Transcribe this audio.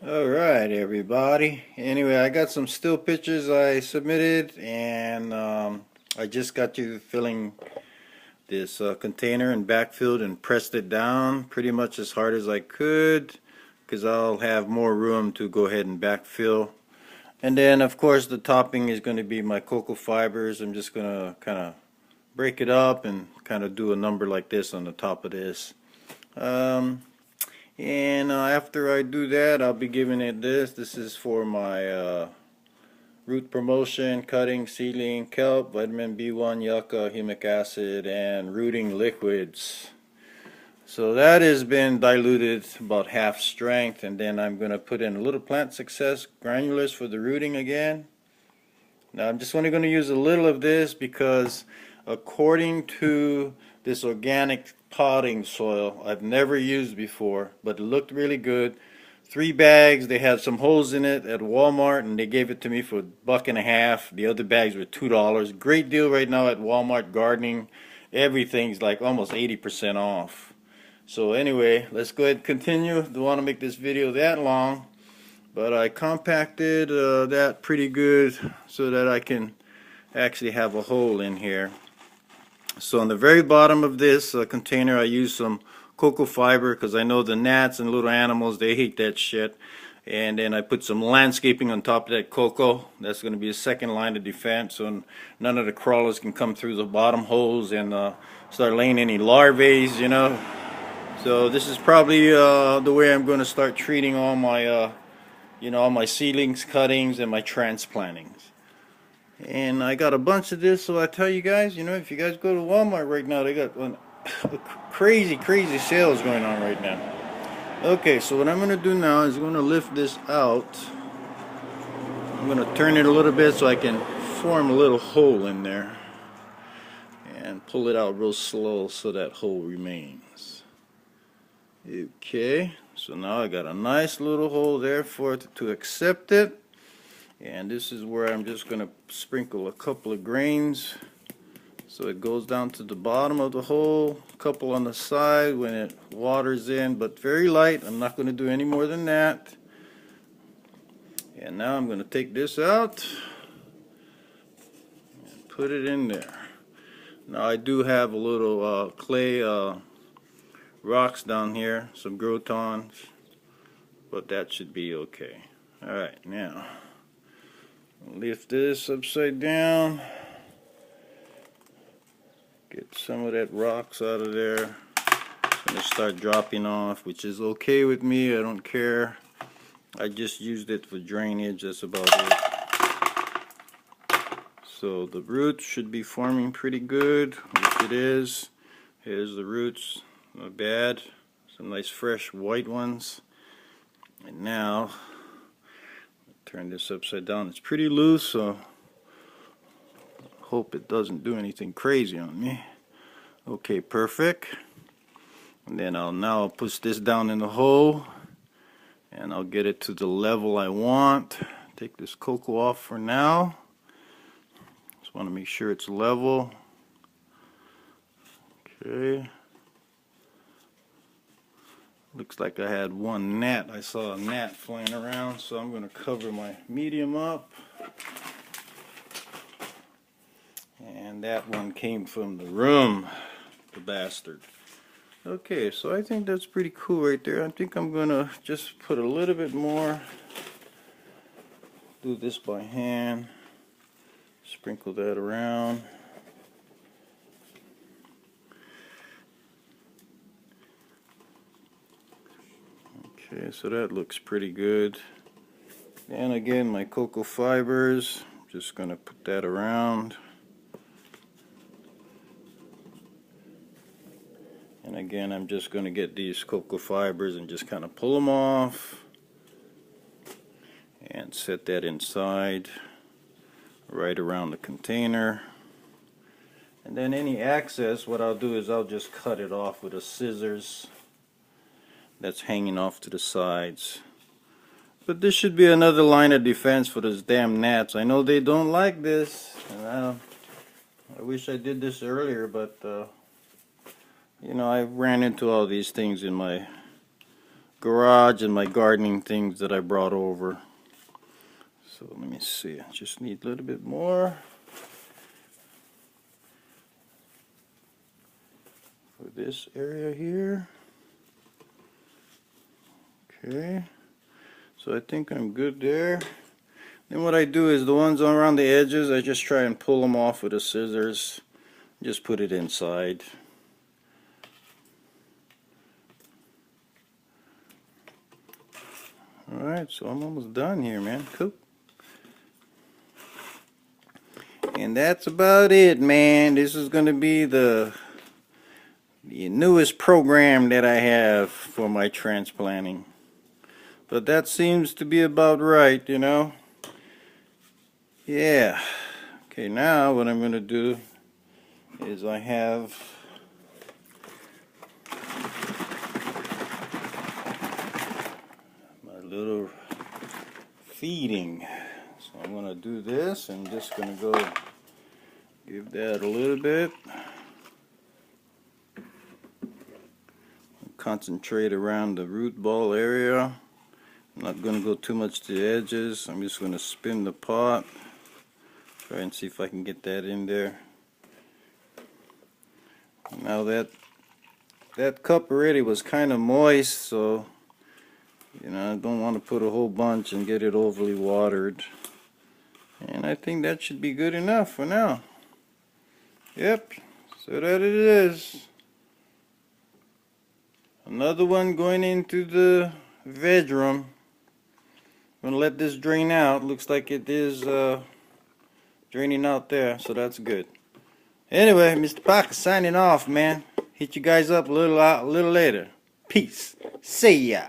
Alright, everybody. Anyway, I got some still pictures I submitted, and I just got to filling this container and backfilled and pressed it down pretty much as hard as I could because I'll have more room to go ahead and backfill. And then, of course, the topping is going to be my cocoa fibers. I'm just going to kind of break it up and kind of do a number like this on the top of this. And after I do that, I'll be giving it this. This is for my root promotion, cutting, seedling, kelp, vitamin B1, yucca, humic acid, and rooting liquids. So that has been diluted about half strength, and then I'm going to put in a little plant success granulars for the rooting again. Now I'm just only going to use a little of this because according to this organic potting soil I've never used before, but it looked really good. 3 bags, they had some holes in it at Walmart, and they gave it to me for $1.50. The other bags were $2. Great deal right now at Walmart gardening. Everything's like almost 80% off. So anyway, let's go ahead and continue. Don't want to make this video that long, but I compacted that pretty good so that I can actually have a hole in here. So on the very bottom of this container, I use some cocoa fiber because I know the gnats and little animals, they hate that shit. And then I put some landscaping on top of that cocoa. That's going to be a second line of defense, so none of the crawlers can come through the bottom holes and start laying any larvae, you know. So this is probably the way I'm going to start treating all my, all my seedlings, cuttings, and my transplantings. And I got a bunch of this, so I tell you guys, if you guys go to Walmart right now, they got crazy sales going on right now. Okay, so what I'm going to do now is I'm going to lift this out. I'm going to turn it a little bit so I can form a little hole in there. And pull it out real slow so that hole remains. Okay, so now I got a nice little hole there for it to accept it. And this is where I'm just going to sprinkle a couple of grains so it goes down to the bottom of the hole, a couple on the side when it waters in, but very light. I'm not going to do any more than that. And now I'm going to take this out and put it in there. Now I do have a little clay rocks down here, some grotons, but that should be okay. Alright, now lift this upside down, get some of that rocks out of there. It's going to start dropping off, which is okay with me. I don't care. I just used it for drainage. That's about it. So the roots should be forming pretty good, which it is. Here's the roots, not bad. Some nice fresh white ones. And now turn this upside down. It's pretty loose, so hope it doesn't do anything crazy on me. Okay, perfect. And then I'll now push this down in the hole, and I'll get it to the level I want. Take this cocoa off for now. Just want to make sure it's level. Okay. Looks like I had one gnat. I saw a gnat flying around, so I'm going to cover my medium up. And that one came from the room, the bastard. Okay, so I think that's pretty cool right there. I think I'm going to just put a little bit more. Do this by hand. Sprinkle that around. Okay, so that looks pretty good. And again, my cocoa fibers, just going to put that around. And again, I'm just going to get these cocoa fibers and just kind of pull them off and set that inside right around the container. And then any excess, what I'll do is I'll just cut it off with a scissors that's hanging off to the sides. But this should be another line of defense for those damn gnats. I know they don't like this, and I wish I did this earlier, but I ran into all these things in my garage and my gardening things that I brought over. So let me see, I just need a little bit more for this area here. Okay, so I think I'm good there. Then what I do is the ones around the edges, I just try and pull them off with the scissors. Just put it inside. Alright, so I'm almost done here, man. Cool. And that's about it, man. This is going to be the newest program that I have for my transplanting. But that seems to be about right, you know. Yeah. Okay, now what I'm going to do is I have my little feeding. So I'm going to do this and just going to go give that a little bit. Concentrate around the root ball area. I'm not going to go too much to the edges. I'm just going to spin the pot. Try and see if I can get that in there. Now that cup already was kind of moist, so you know, I don't want to put a whole bunch and get it overly watered. And I think that should be good enough for now. Yep, so that it is. Another one going into the veg room. I'm going to let this drain out. Looks like it is draining out there, so that's good. Anyway, Mr. Parker signing off, man. Hit you guys up a little later. Peace. See ya.